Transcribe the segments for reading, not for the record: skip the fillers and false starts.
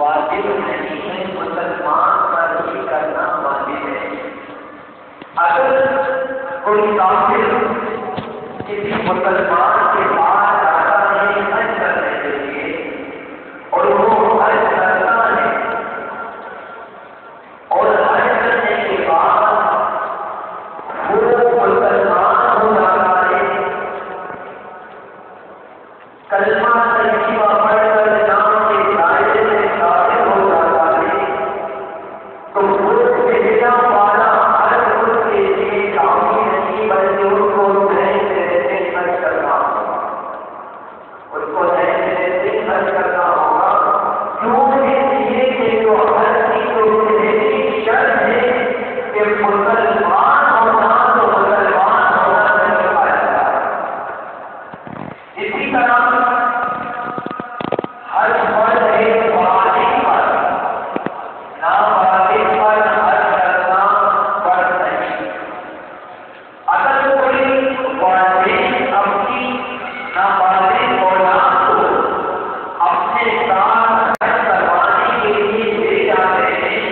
واجب نہیں ہے، مسلمان پر ہی کرنا واجب ہے۔ اگر کوئی کافر کسی مسلمان کے پاس جاتا ہے حج کرنے کے لیے اور وہ حج کرتا ہے اور حج کرنے کے بعد وہ مسلمان ہو جاتا ہے، کلمہ طیبہ پڑھ کر اسلام کے دائرے میں داخل ہو جاتا ہے، تو وہ بھیجا والا حج اس کے لیے کافی نہیں، بلکہ اس کو نئے سرے سے حج کرنا ہوگا، اس کو نئے سرے سے حج کرنا ہوگا، کیونکہ یہ کہ جو حج کی جو پہلی شرط ہے کہ مسلمان ہونا، تو مسلمان ہونا نہیں پایا ہے۔ اسی طرح حج فرض ہے بالغ پر، نابالغ پر حج کرنا فرض نہیں۔ اگر کوئی والدین اپنی نابالغ اولاد کو اپنے ساتھ حج کروانے کے لیے لے جاتے ہیں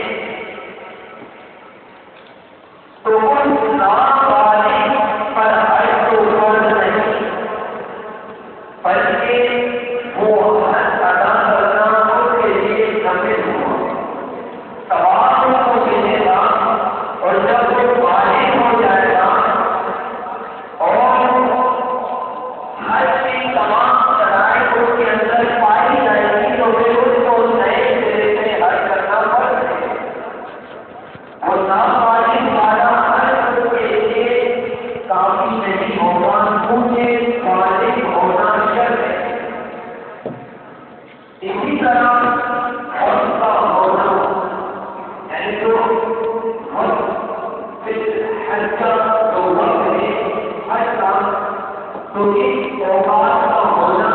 تو اس نابالغ پر حج تو فرض نہیں، بلکہ وہ حج ادا کرنا اس کے لیے نافذ ہوا، ثواب کو ملے گا، اور جب وہ بالغ ہو جائے گا اور حج کی تمام شرائط اس کے اندر پائی جائے گی، تو پھر اس کو نئے سرے سے حج کرنا فرض ہے۔ اور نابالغ والا حج اس کے لیے کافی نہیں ہوگا، کیونکہ بالغ ہونا شرط ہے۔ اسی طرح حج کا ہونا، یعنی جو حج کا جو وقت ہے حج کا، تو اس اوقات کا ہونا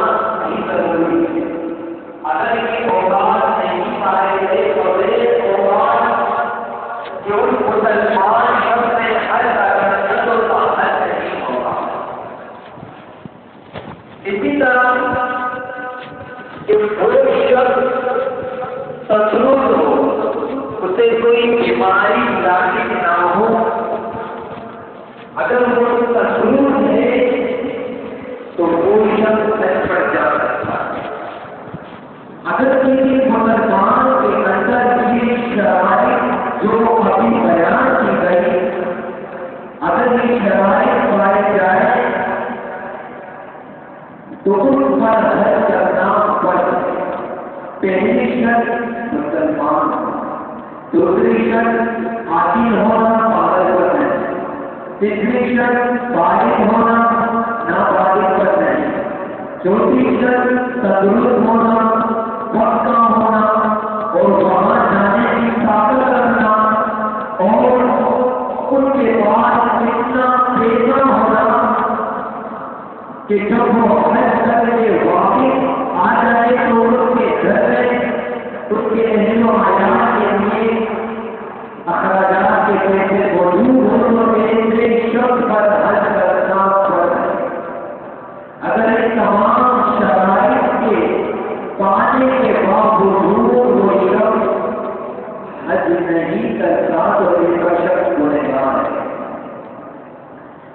بھی ضروری ہے۔ اگر یہ اوقات نہیں پائے گئے تو یہ اوقات جو مسلمان شخص نے حج کرنا ہے تو اس کا حج نہیں ہوگا۔ اسی طرح کہ کوئی شخص تسلط ہو، اسے کوئی بیماری لاحق نہ ہو، اگر وہ تسلط ہے تو وہ شخص حج پر جا سکتا ہے۔ اگر کسی مسلمان کے اندر یہ شرائط جو ابھی بیان کی گئی، اگر یہ شرائط پائی جائے تو اس پر حج کرنا فرض ہے۔ پہلی شرط مسلمان ہونا، دوسری شرط عاقل ہونا، پاگل پر نہیں، تیسری شرط بالغ ہونا، نابالغ پر نہیں، چوتھی شرط تندرست ہونا، پکا ہونا، اور وہاں جانے کی طاقت رکھنا، اور ان کے بعد اتنا پیدا ہونا کہ جب وہ حج کر کے واپس آ جائے تو اس کے گھر میں اس کے اہل و عیال کے لیے اخراجات کے پیسے موجود ہو تو ایک شخص پر حج کرنا فرض ہے۔ اگر ان تمام شرائط کے پانے کے باوجود وہ شخص حج نہیں کرتا تو ایسا شخص گنہگار ہے،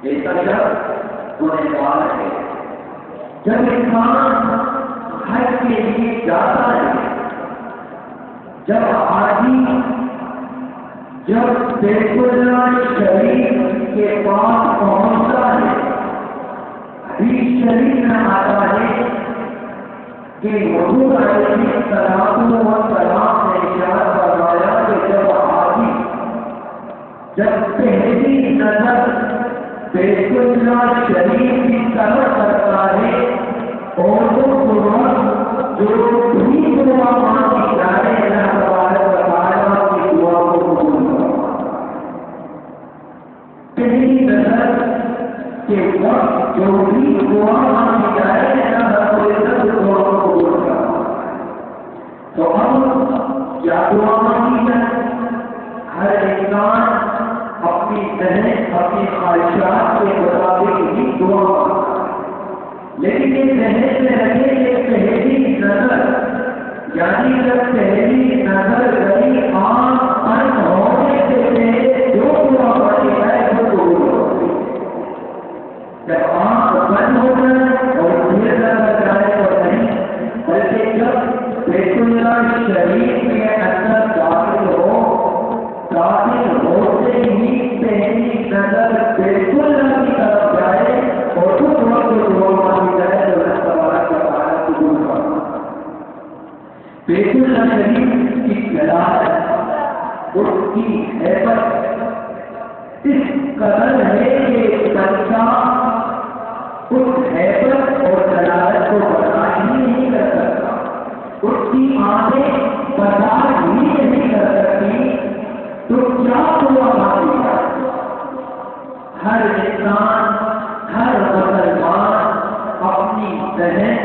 ایسا شخص گنہگار ہے۔ جب انسان حج کے لیے جاتا ہے، جب آدمی جب بیت اللہ شریف کے پاس پہنچتا ہے، حدیث شریف میں آتا ہے کہ حضور علیہ السلام نے ارشاد فرمایا کہ جب آدمی جب پہلی نظر بیت اللہ شریف کی طرف کرتا ہے اور جو بھی دعا مانگی جائے اللہ تبارک و تعالیٰ کی دعا کو قبول کرتا ہے۔ پہلی نظر کے وقت جو بھی دعا مانگی جائے اللہ رب العزت دعا کو قبول کرتا ہے۔ تو اب کیا دعا مانگی جائے؟ ہر انسان اپنی ذہن اپنی خواہشات کے مطابق ہی دعا مانگتا ہے، لیکن یہ ذہن میں رکھے کہ پہلی نظر یعنی جب پہلی نظر گئی آنکھ بند ہونے سے پہلے جو پورا پڑی ہے وہ قبول ہوتی ہے. جب آنکھ بند ہو جائے اور پھر نظر جائے تو نہیں، بلکہ جب بیت اللہ شریف کے اندر داخل ہوتے ہی پہلی نظر بیت اللہ کی طرف جائے اور اس وقت دعا مانگی جائے تو اللہ تبارک و تعالیٰ قبول کرتا ہے. بیت اللہ شریف کی جلال، اس کی ہیبت اس قدر ہے کہ بچہ اس ہیبت اور جلالت کو برداشت ہی نہیں کر سکتا، اس کی آنکھیں برداشت ہی نہیں کر سکتی. تو کیا ہوا مانگا؟ ہر انسان، ہر مسلمان اپنی ذہن،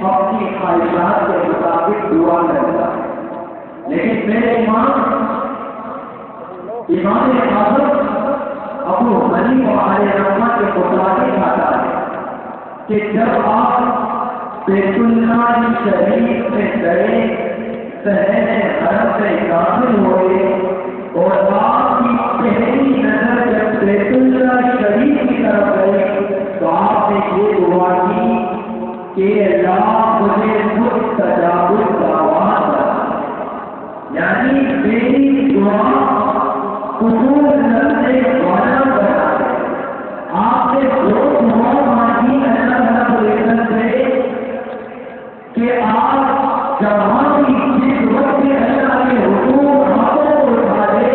اپنی خواہشات کے مطابق دعا کرتا ہے. لیکن میرے امام اعظم ابو حنیفہ علیہ رحمہ کے مطابق آتا ہے کہ جب آپ بیت اللہ شریف میں گئے، شہر حرم میں داخل ہوئے اور آپ کی پہلی نظر جب بیت اللہ شریف کی طرف گئی تو آپ نے یہ دعا کی کہ اللہ مجھے مستجاب الدعوات بنا، یعنی میری دعا قبول کرنے والا بنا. آپ نے جو دعا مانگی اللہ رب العزت سے کہ آپ جہاں بھی جس وقت اللہ کے حضور ہاتھوں کو اٹھا دے،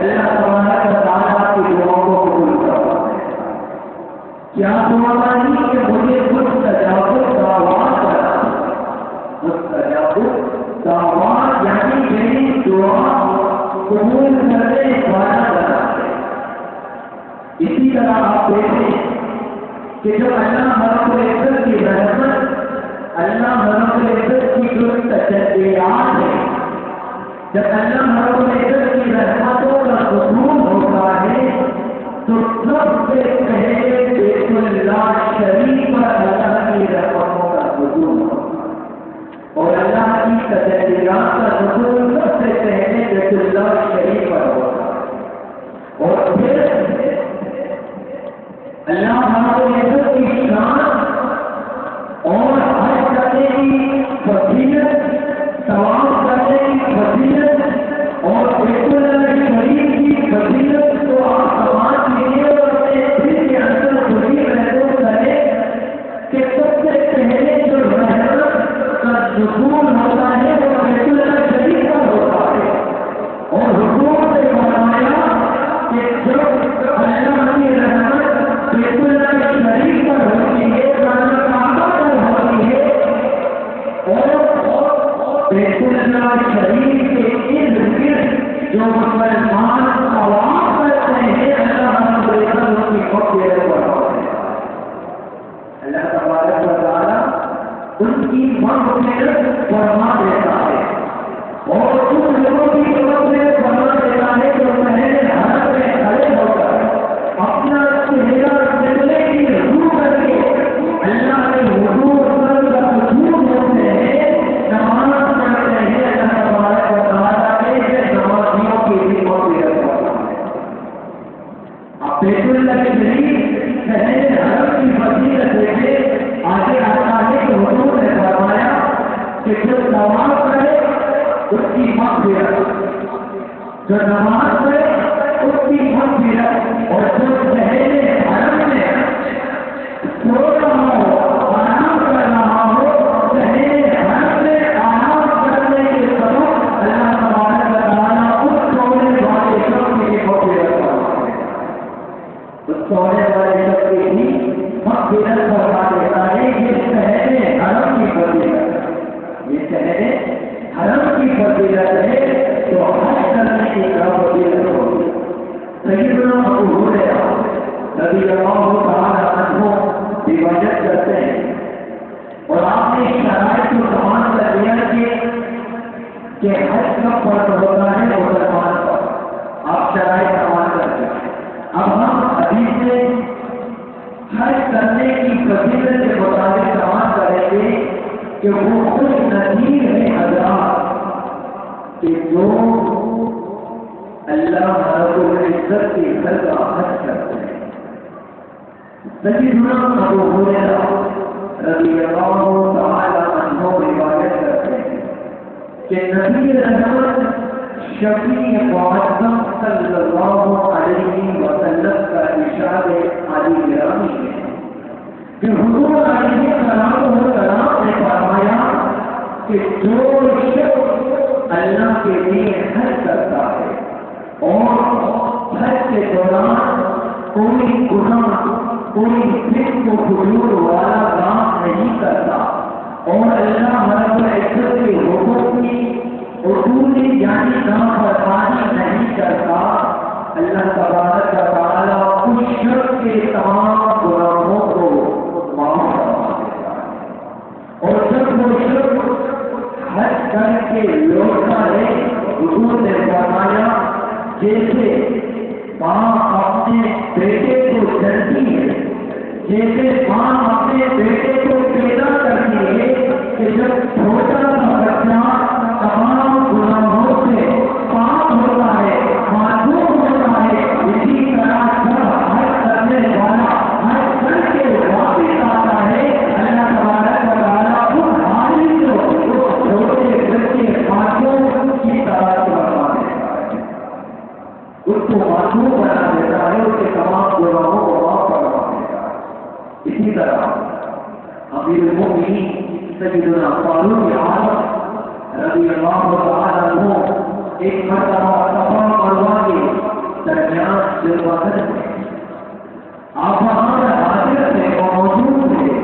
اللہ تبارک و تعالیٰ کی دعاؤں کو قبول کرتا ہے. کیا دعا مانگی کہ مجھے مستجاب الدعوات بنا؟ مستجاب الدعوات یعنی میری دعا قبول کرنے والا بنا. اسی طرح آپ دیکھیں کہ جب اللہ رب العزت کی رحمت، اللہ رب العزت کی جو تجلیات ہے، جب اللہ رب العزت کی رحمتوں کا حصول ہوتا ہے تو سب سے پہلے بیت اللہ شریف پر اللہ کی رحمتوں کا حصول ہوتا ہے، اور اللہ کی تجلیات کا حصول سب سے پہلے بیت اللہ شریف پر ہوتا ہے. اور پھر اللہ رب العزت کی شان اور حج کرنے کی فضیلت، ثواب کرنے کی فضیلت اور بیت اللہ شریف کی فضیلت کو آپ سماج لیجیے اور اپنے دل کے اندر خوشی محسوس کریں کہ سب سے پہلے جو رحمت کا نزول ہوتا ہے وہ بیت اللہ شریف پر ہوتا ہے. اور حضور نے فرمایا کہ جب اللہ کی رحمت بیت اللہ شریف پر ہوتی ہے، بیت اللہ شریف کے ارد گرد جو مسلمان طواف کرتے ہیں اللہ رب العزت ان کی مغفرت فرماتے ہیں. اللہ تبارک و تعالیٰ ان کی مغفرت فرما دیتا ہے اور ان لوگوں کی مغفرت فرما دیتا ہے جو پہلے حرم میں کھڑے ہو کر اپنا چہرہ قبلے کی رجوع کر کے اللہ کے حضور کا حضور ہوتے ہیں، نماز پڑھتے ہیں. اللہ تبارک و تعالیٰ کے نمازیوں کی بھی مغفرت کرتا ہے. اب بیت اللہ شریف شہر حرم کی فضیلت دیکھے آگے آتا ہے کہ حضور نے فرمایا کہ جو نماز پڑھے اس کی مغفرت، جو نماز پڑھے اس کی مغفرت، اور جو شہر حرم میں سو رہا ہو، آرام کر رہا ہو، شہر حرم میں آرام کرنے کے سبب اللہ تبارک و تعالیٰ اس سونے والے شخص کی مغفرت فرماتے ہیں. اس سونے والے شخص کی بھی مغفرت فرما دیتا ہے. یہ شہر حرم کی فضیلت، یہ شہر حرم کی فضیلت ہے تو حج کرنے کی فضیلت ہوگی. سیدنا ابو ہریرہ رضی اللہ تعالیٰ عنہ روایت کرتے ہیں اور آپ نے شرائط کو سامان کر دیا کہ حج کا فرض ہوتا ہے مسلمان پر. آپ شرائط سامان کر دیا. اب ہم حدیث سے حج کرنے کی فضیلت کے مطابق سامان کریں گے کہ وہ خوش نظیر ہے حضرات کہ جو اللہ رب العزت کے گھر کا حج کرتے ہیں. سیدنا ابو ہریرہ رضی اللہ تعالی عنہ روایت کرتے ہیں کہ نبی رحمت شفیع معظم صلی اللہ علیہ وسلم کا ارشاد عالی گرامی ہے کہ حضور علیہ السلام نے فرمایا کہ جو شخص اللہ کے لیے حج کرتا ہے اور حج کے دوران کوئی گناہ کوئی فسق و فجور والا کام نہیں کرتا اور اللہ رب العزت کے حکم کی اصولی یعنی نافرمانی نہیں کرتا، اللہ تبارک و تعالیٰ اس شخص کے تمام گناہوں کو معاف فرما دیتا ہے. اور جب وہ شخص حج کر کے لوٹتا ہے، حضور نے فرمایا جیسے ماں اپنے بیٹے کو جلتی ہے، جیسے ماں اپنے بیٹے کو پیدا کرتی ہے کہ جب چھوٹا سا بچہ تمام گناہوں سے پاک ہوتا ہے، معصوم ہوتا ہے، اسی طرح جب حج کرنے والا حج کر کے واپس آتا ہے، اللہ تبارک و تعالیٰ اس حالی کو اس چھوٹے بچے معصوم کی طرح بنا دیتا ہے، اس کو معصوم بنا دیتا ہے، اس کے تمام گناہوں کو معاف کروا دیتا ہے. اسی طرح امیر المؤمنین سیدنا فاروق اعظم رضی اللہ تعالیٰ عنہ ایک مرتبہ صفا مروا کے درمیان جلوہ میں آپ وہاں پر حاضر تھے اور موجود تھے.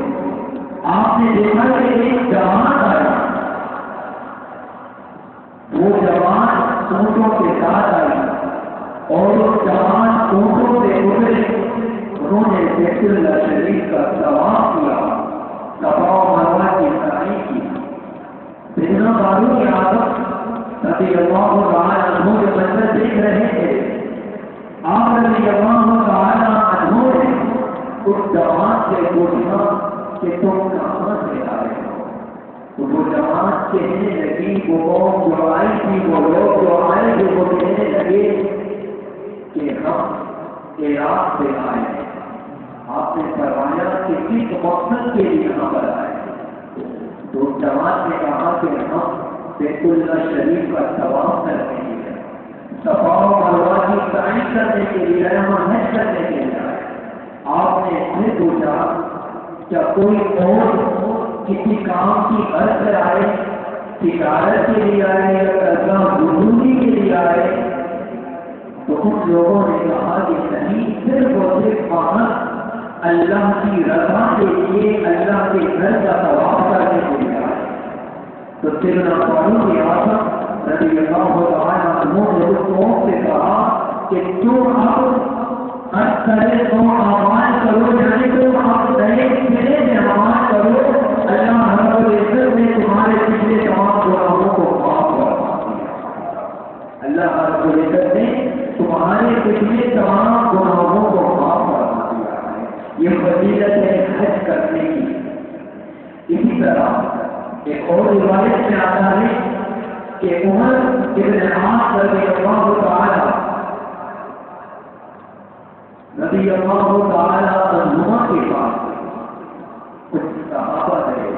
آپ نے دیکھا کہ ایک جماعت آئی، وہ جماعت اونٹوں کے ساتھ آئی اور اس جماعت اونٹوں سے اترے. انہوں نے بیت اللہ شریف کا طواف کیا، صفا و مروا کی سعی کی. سیدنا فاروق اعظم رضی اللہ تعالیٰ عنہ کے منظر دیکھ رہے تھے. آپ رضی اللہ تعالیٰ عنہ نے اس جماعت سے پوچھا کہ تم کہاں سے آئے ہو؟ وہ جماعت کہنے لگی، وہ قوم جو آئی تھی، وہ لوگ جو آئے تھے، وہ کہنے لگے کہ ہم عراق سے آئے ہیں. آپ نے فرمایا کہ کس مقصد کے لیے یہاں پر آئے؟ تو جماعت نے کہا کہ ہم بیت اللہ شریف کا طواف کرنے کے لیے، صفا و مروا کی سعی کرنے کے لیے، ہم حج کرنے کے لیے آئے. آپ نے پھر پوچھا کیا کوئی اور کسی کام کی غرض سے آئے، تجارت کے لیے آئے یا قرضہ وصولی کے لیے آئے؟ تو ان لوگوں نے کہا کہ نہیں، صرف اور صرف وہاں اللہ کی رضا کے لیے، اللہ کے گھر کا طواف کرنے کے لیے آئے. تو سیدنا فاروق اعظم رضی اللہ تعالیٰ عنہ نے اس قوم سے کہا کہ تم اب اکثر تو اعمال کرو، یعنی تم اب نئے سرے سے اعمال کرو. اللہ رب العزت نے تمہارے پچھلے تمام گناہوں کو معاف کروا دیا. اللہ رب العزت نے تمہارے پچھلے تمام گناہوں کو معاف کروا دیا ہے. یہ فضیلت ہے حج کرنے کی. اسی طرح ایک اور روایت میں آتا ہے کہ عمر ابن عاص رضی اللہ تعالی عنہما کے پاس کچھ صحابہ رہے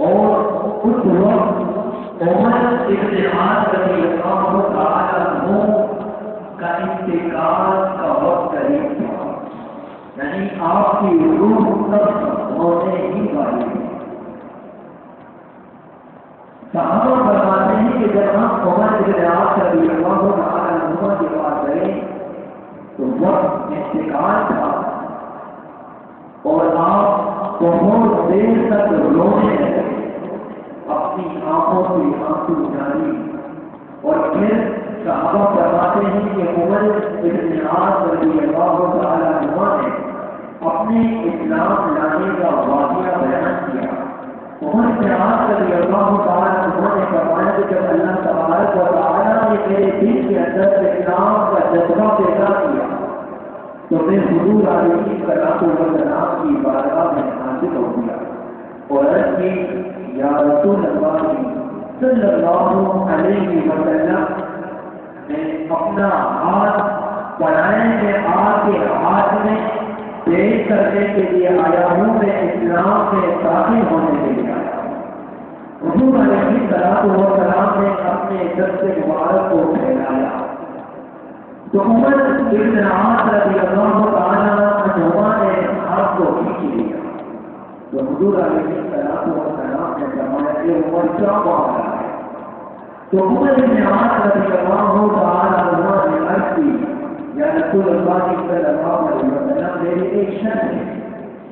اور اس وقت عمر ابن عاص رضی اللہ تعالی عنہ کا انتقال کا وقت قریب تھا، یعنی آپ کی روح تب ہونے ہی والی ہے. صحابہ فرماتے ہیں کہ جب ہم عمر ابن عاص رضی اللہ تعالی عنہ کے پاس گئے تو وقت انتقال تھا اور آپ بہت دیر تک رونے لگے، اپنی آنکھوں سے آنسو جاری. اور پھر صحابہ فرماتے ہیں کہ عمر ابن عاص رضی اللہ تعالی عنہ نے اپنے اسلام لانے کا واقعہ بیان کیا. عمر بن عاص رضی اللہ تعالی عنہ نے فرمایا کہ جب اللہ تبارک و تعالیٰ نے میرے دل کے اندر اسلام کا جذبہ پیدا کیا تو میں حضور علیہ السلام کی بارگاہ میں حاضر ہو گیا اور عرض کی یا رسول اللہ صلی اللہ علیہ وسلم نے اپنا ہاتھ بنائے کہ آپ کے ہاتھ میں پیش کرنے کے لیے آیا ہوں، میں اسلام میں داخل ہونے کے لیے آیا ہوں۔ حضور علیہ السلام نے اپنے دست مبارک کو پھیلایا تو عمر بن عاص رضی اللہ تعالیٰ عنہما نے ہاتھ کو کھینچ لیا تو حضور علیہ السلام نے فرمایا کہ عمر کیا بات رہا ہے؟ تو عمر بن عاص رضی اللہ تعالیٰ عنہ نے عرض کی یا رسول اللہ صلی اللہ علیہ وسلم میری ایک شرط ہے۔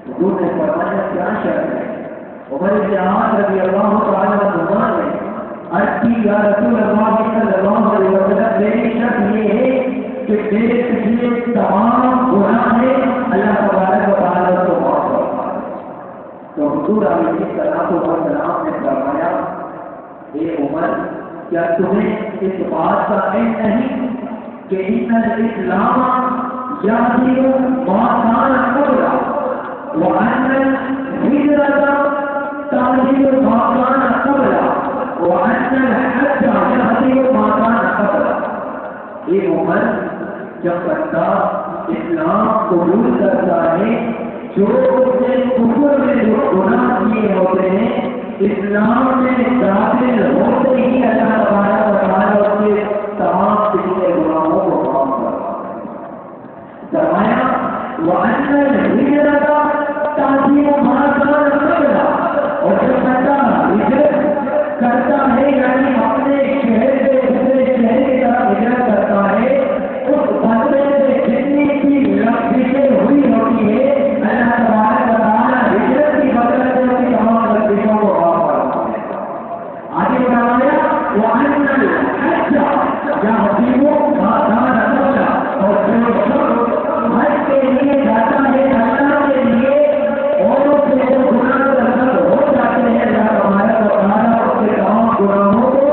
حضور نے فرمایا کیا شرط ہے؟ عمر بن عاص رضی اللہ تعالیٰ عنہ نے عرض کی یا رسول اللہ صلی اللہ علیہ وسلم میری شرط یہ ہے کہ میرے پچھلے تمام گناہ ہیں اللہ تبارک و تعالیٰ کو معاف کرتا ہے۔ تو حضور علیہ السلام نے فرمایا اے عمر کیا تمہیں اس بات کا علم نہیں کہ ان الاسلام یہدی ما کان قبل وان الہجرۃ تہدی ما کان قبل وان الحج یہدی ما کان قبل۔ اے عمر جب بندہ اسلام قبول کرتا ہے جو اس نے کفر میں جو گناہ کیے ہوتے ہیں اسلام میں داخل ہوتے ہی اللہ تبارک و تعالیٰ اس کے تمام پچھلے گناہوں کو معاف کرتا ہے۔ فرمایا وَأَنَّ الْهِجْرَةَ تَعْظِيمُ مَا كَانَ قَبْلَهُ، اور جب بندہ ہجرت کرتا ہے یعنی اپنے شہر سے دوسرے شہر کی طرف ہجرت کرتا ہے اس بندے سے جتنی بھی لفظیں ہوئی ہوتی ہے اللہ تبارک و تعالیٰ ہجرت کی بدلت سے اس کی تمام لفظوں کو معاف کرتا ہے۔ آگے بتایا وَأَنَّ الْحَجَّ يَهْدِمُ مَا كَانَ قَبْلَهُ، اور جو شخص حج کے لیے جاتا ہے اللہ کے لیے اور اس سے جو گناہ کرنا ہو جاتے ہیں اللہ تبارک و تعالیٰ اس کے تمام گناہوں کو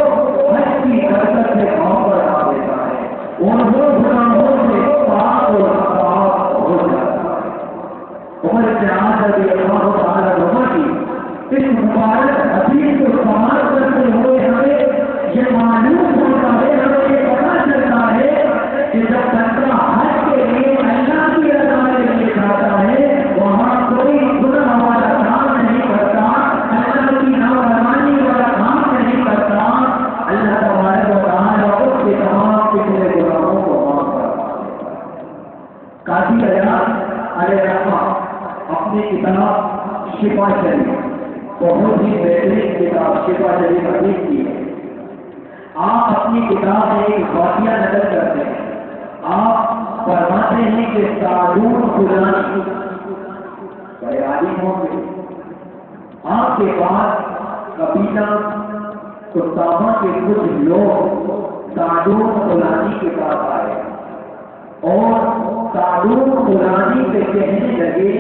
حج کی برکت سے معاف کرا دیتا ہے اور وہ گناہوں سے پاک اور صاف ہو جاتا ہے۔ عمر بن عاص رضی اللہ تعالیٰ عنہ کی اس مبارک حدیث کو سماعت کرتے ہوئے ہمیں یہ معلوم ہوتا ہے، ہمیں یہ پتا چلتا ہے کہ جب بندہ حج کے لیے اللہ کی رضا کے لیے جاتا ہے وہاں کوئی گناہ والا کام نہیں کرتا، اللہ کی نافرمانی والا کام نہیں کرتا، اللہ تبارک و تعالیٰ اس کے تمام پچھلے گناہوں کو معاف کرتا ہے۔ قاضی عیاض علیہ رحمہ اپنی کتاب شفا شریف بہت ہی بہترین کتاب شفا شریف حدیث کی ہے، آپ اپنی کتاب میں ایک واقعہ نقل کرتے ہیں۔ آپ فرماتے ہیں کہ سعدون فلانی بڑے عالم ہوں گے، آپ کے پاس قبیلہ کتابہ کے کچھ لوگ سعدون فلانی کے پاس آئے اور سعدون فلانی سے کہنے لگے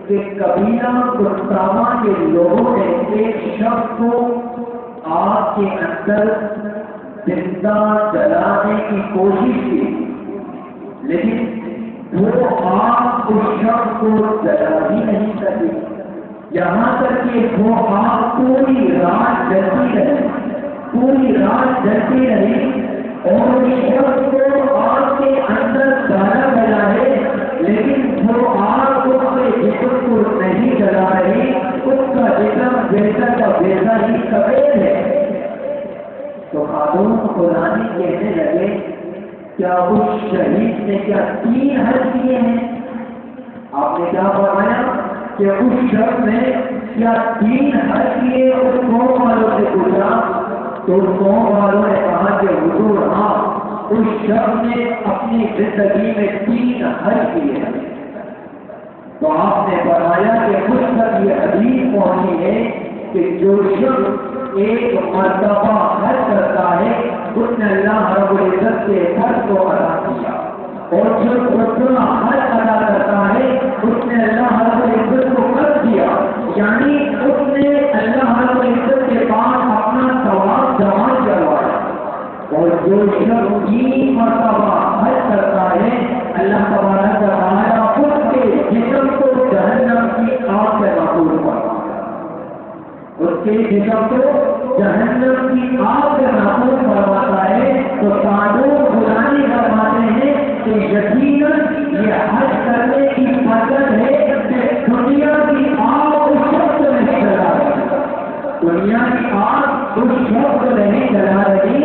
کہ قبیلہ کتابہ کے لوگوں نے ایک شخص کو آپ کے اندر زندہ جلانے کی کوشش کی لیکن وہ آپ اس شخص کو جلا ہی نہیں سکے، یہاں تک کہ وہ آپ پوری رات جلتی رہی، پوری رات جلتی رہی اور اس شخص کو آپ کے اندر دانا بلا ہے لیکن وہ آپ اس کے جسم کو نہیں جلا رہی، اس کا جسم جیسا کا ویسا ہی سفید ہے۔ تو خاتون فلانی کہنے لگے کیا اس شہید نے کیا 3 حج کیے ہیں؟ آپ نے کیا فرمایا کہ اس شخص نے کیا 3 حج کیے؟ اس قوم والوں سے پوچھا تو اس قوم والوں نے کہا کہ حضور ہاں اس شخص نے اپنی زندگی میں 3 حج کیے ہیں۔ تو آپ نے فرمایا کہ مجھ تک یہ حدیث پہنچی ہے کہ جو شخص ایک مرتبہ حج کرتا ہے اس نے اللہ رب العزت کے فرض کو ادا کیا اور جو دوسرا حج ادا کرتا ہے اس نے اللہ رب العزت کو کر دیا، یعنی اس نے اللہ رب العزت کے پاس اپنا ثواب جمع کروایا۔ اور جو شخص 3 مرتبہ حج کرتا ہے اللہ تبارک و تعالیٰ اس کے جسم کو جہنم کی آگ سے محفوظ کرتا ہے، اس کہ جسم کو جہنم کی آگ سے محفوظ فرماتا ہے تو قانون قرآنی فرماتے ہیں کہ یقیناً یہ حج کرنے کی فضل ہے کہ دنیا کی آگ اس وقت نہیں جلا رہی، دنیا کی آگ اس وقت نہیں جلا رہی،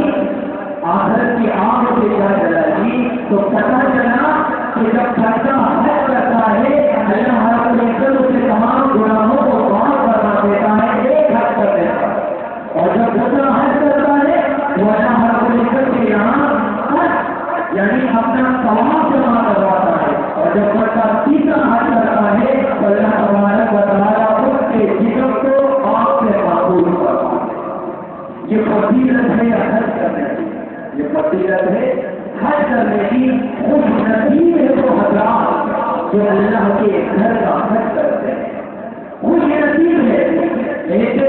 آخرت کی آگ سے کیا جلا رہی۔ تو پتہ چلا کہ جب بندہ حج کرتا ہے اللہ رب العزت اسے تمام گناہوں کو معاف کروا دیتا ہے ایک حج کر دیتا ہے، اور جب بندہ حج کرتا ہے وہ اللہ رب العزت کے یہاں حج یعنی اپنا ثواب جمع کرواتا ہے، اور جب بندہ تیسرا حج کرتا ہے تو اللہ تبارک و تعالیٰ اس کے جسم کو آگ سے محفوظ کرتا ہے۔ یہ فضیلت ہے حج کرنے کی، یہ فضیلت ہے حج کرنے کی۔ خوش نصیب ہے وہ حضرات جو اللہ کے گھر کا حج کرتے ہیں، خوش نصیب ہے ایسے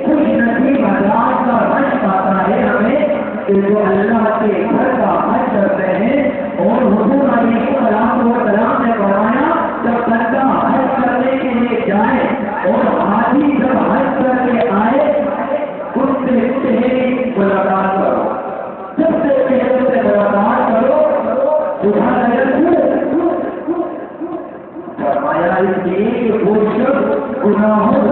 خوش نصیب حضرات کا حج پاتا ہے ہمیں کہ جو اللہ کے گھر کا حج کرتے ہیں۔ اور حضور علیہ السلام نے فرمایا جب بندہ حج کرنے کے لیے جائے اور حاجی جب حج کر کے آئے اس سے پہلے ملاقات کرو، سب سے پہلے سے ملاقات کرو، فرمایا اس لیے کہ وہ شخص گناہوں